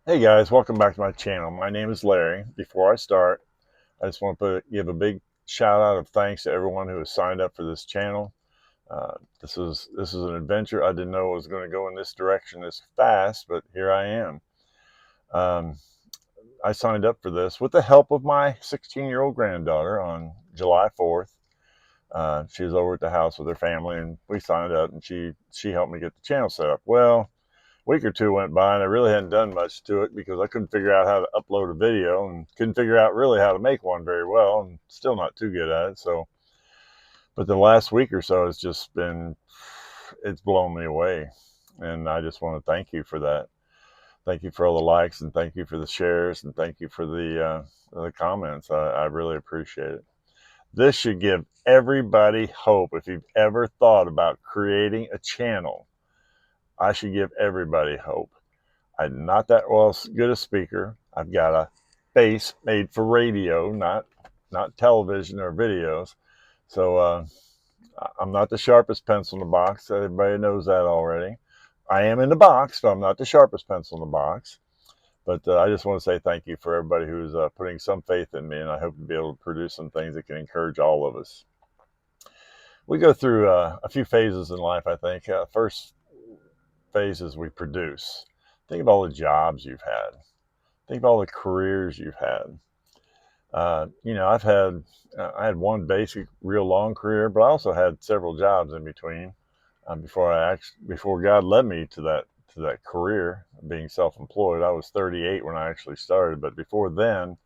Hey guys, welcome back to my channel. My name is Larry. Before I start, I just want to give a big shout out of thanks to everyone who has signed up for this channel. This is an adventure. I didn't know it was going to go in this direction this fast, but here I am. Um, I signed up for this with the help of my 16-year-old granddaughter on July 4th. She was over at the house with her family, and we signed up, and she helped me get the channel set up. Well, week or two went by and I really hadn't done much to it because I couldn't figure out how to upload a video and couldn't figure out really how to make one very well, and still not too good at it. So, but the last week or so has just been, it's blown me away. And I just want to thank you for that. Thank you for all the likes, and thank you for the shares, and thank you for the comments. I really appreciate it. This should give everybody hope. If you've ever thought about creating a channel, I should give everybody hope. I'm not that well good a speaker. I've got a face made for radio, not television or videos. So I'm not the sharpest pencil in the box. Everybody knows that already. I am in the box, but I'm not the sharpest pencil in the box. But I just want to say thank you for everybody who's putting some faith in me, and I hope to be able to produce some things that can encourage all of us. We go through a few phases in life, I think. First phase is we produce. Think of all the jobs you've had. Think of all the careers you've had. I had one basic, real long career, but I also had several jobs in between before God led me to that career, being self-employed. I was 38 when I actually started, but before then,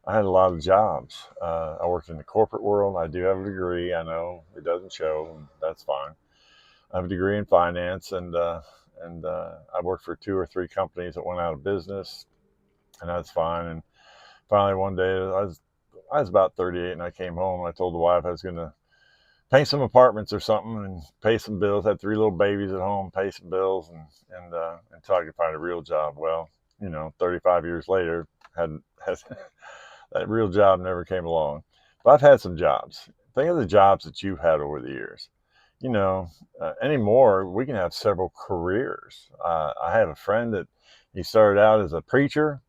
I had a lot of jobs. I worked in the corporate world. I do have a degree. I know it doesn't show, and that's fine. I have a degree in finance, and I worked for two or three companies that went out of business, and that's fine. And finally, one day, I was about 38, and I came home. And I told the wife I was going to paint some apartments or something and pay some bills. I had three little babies at home, pay some bills, and until I could find a real job. Well, 35 years later, had that real job never came along. But I've had some jobs. Think of the jobs that you've had over the years. Anymore, we can have several careers. I have a friend that he started out as a preacher,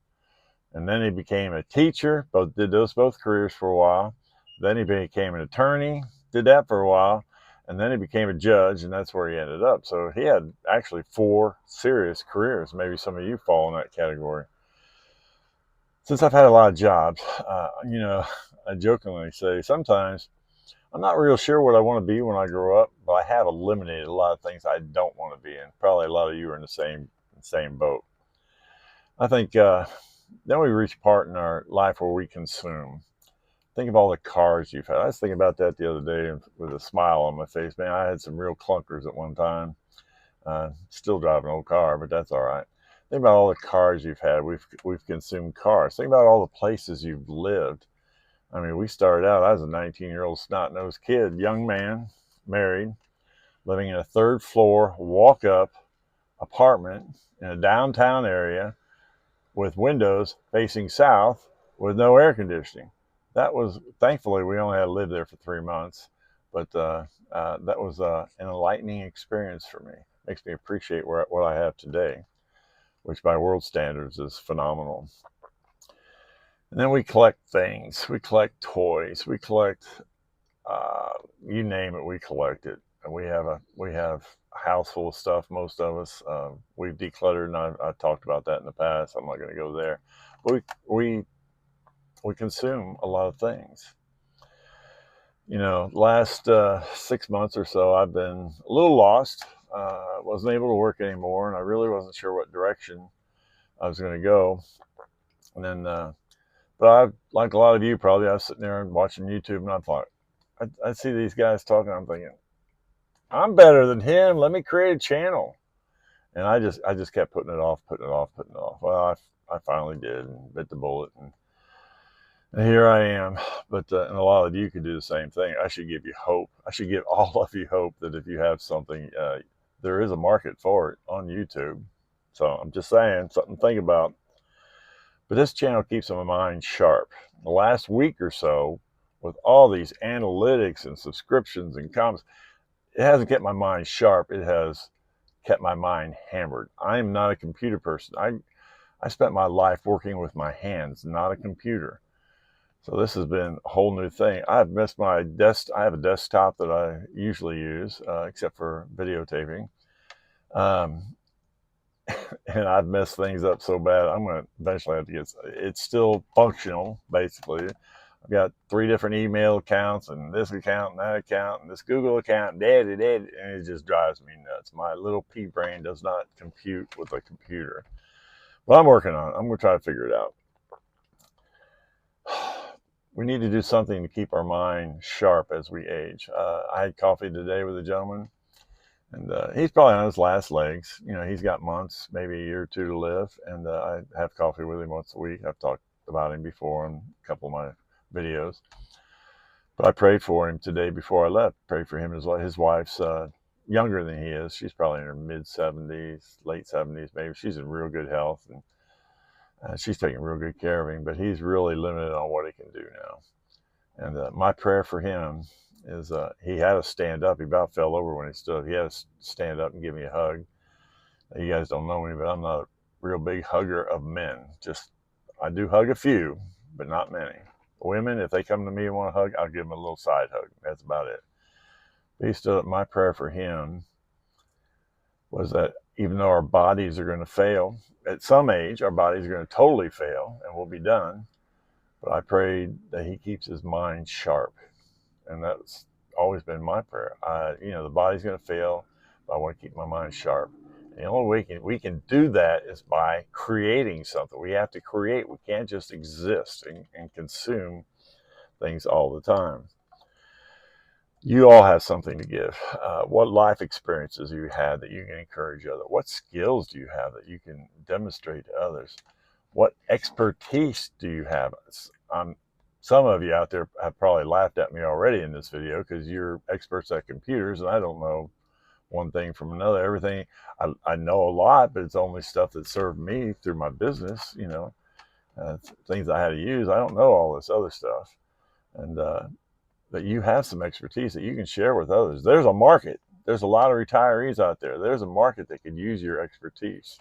and then he became a teacher. Both did those both careers for a while. Then he became an attorney, did that for a while, and then he became a judge, and that's where he ended up. So he had actually four serious careers. Maybe some of you fall in that category. Since I've had a lot of jobs, I jokingly say sometimes I'm not real sure what I want to be when I grow up, but I have eliminated a lot of things I don't want to be in. Probably a lot of you are in the same boat. I think then we reach a part in our life where we consume. Think of all the cars you've had. I was thinking about that the other day with a smile on my face. Man, I had some real clunkers at one time. Still drive an old car, but that's all right. Think about all the cars you've had. We've consumed cars. Think about all the places you've lived. I mean, we started out. I was a 19-year-old snot-nosed kid, young man, married, living in a third floor walk-up apartment in a downtown area with windows facing south with no air conditioning. That was, thankfully, we only had to live there for 3 months, but that was an enlightening experience for me. Makes me appreciate what I have today, which by world standards is phenomenal. And then we collect things. We collect toys. We collect, you name it, we collect it. And we have a house full of stuff. Most of us, we've decluttered, and I've talked about that in the past. I'm not going to go there. But we consume a lot of things. Last 6 months or so, I've been a little lost. Wasn't able to work anymore, and I really wasn't sure what direction I was going to go. And then, but like a lot of you, probably I was sitting there and watching YouTube, and I thought, I see these guys talking. I'm thinking, I'm better than him. Let me create a channel. And I just kept putting it off, putting it off, putting it off. Well, I finally did and bit the bullet, and here I am. But and a lot of you could do the same thing. I should give you hope. I should give all of you hope that if you have something, there is a market for it on YouTube. So I'm just saying, something to think about. But this channel keeps my mind sharp. The last week or so, with all these analytics and subscriptions and comments, it hasn't kept my mind sharp. It has kept my mind hammered. I am not a computer person. I spent my life working with my hands, not a computer. So this has been a whole new thing. I've missed my desk. I have a desktop that I usually use, except for videotaping. Um, and I've messed things up so bad. I'm going to eventually have to get. It's still functional, basically. I've got 3 different email accounts, and this account, and that account, and this Google account, and it just drives me nuts. My little pea brain does not compute with a computer. But I'm working on it. I'm going to try to figure it out. We need to do something to keep our mind sharp as we age. I had coffee today with a gentleman, and he's probably on his last legs. You know, he's got months, maybe a year or 2 to live, and I have coffee with him once a week. I've talked about him before in a couple of my videos. But I prayed for him today before I left. Prayed for him. His wife's younger than he is. She's probably in her mid-70s, late 70s, maybe. She's in real good health, and she's taking real good care of him. But he's really limited on what he can do now. And my prayer for him is he had to stand up. He about fell over when he stood. He had to stand up and give me a hug. You guys don't know me, but I'm not a real big hugger of men. Just I do hug a few, but not many. Women, if they come to me and want a hug, I'll give them a little side hug. That's about it. But he stood up. My prayer for him was that even though our bodies are going to fail, at some age, our bodies are going to totally fail and we'll be done. But I prayed that he keeps his mind sharp. And that's always been my prayer. The body's going to fail, but I want to keep my mind sharp. And the only way we can do that is by creating something. We have to create. We can't just exist and consume things all the time. You all have something to give. What life experiences you had that you can encourage others? What skills do you have that you can demonstrate to others? What expertise do you have? Some of you out there have probably laughed at me already in this video because you're experts at computers, and I don't know one thing from another. Everything I know a lot, but it's only stuff that served me through my business. Things I had to use. I don't know all this other stuff, and that you have some expertise that you can share with others. There's a market. There's a lot of retirees out there. There's a market that could use your expertise.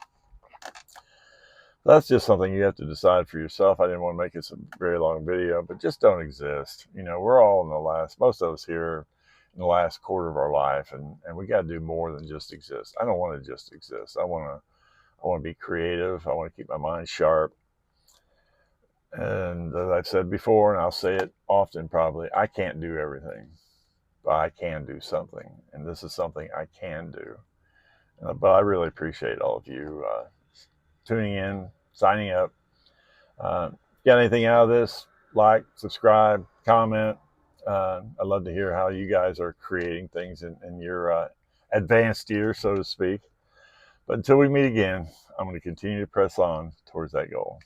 That's just something you have to decide for yourself. I didn't want to make this a very long video, but just don't exist. We're all most of us here in the last quarter of our life, and we got to do more than just exist. I don't want to just exist. I want to be creative. I want to keep my mind sharp. And as I've said before, and I'll say it often probably, I can't do everything, but I can do something. And this is something I can do. But I really appreciate all of you tuning in, signing up. Got anything out of this? Like, subscribe, comment. I'd love to hear how you guys are creating things in your advanced years, so to speak. But until we meet again, I'm going to continue to press on towards that goal.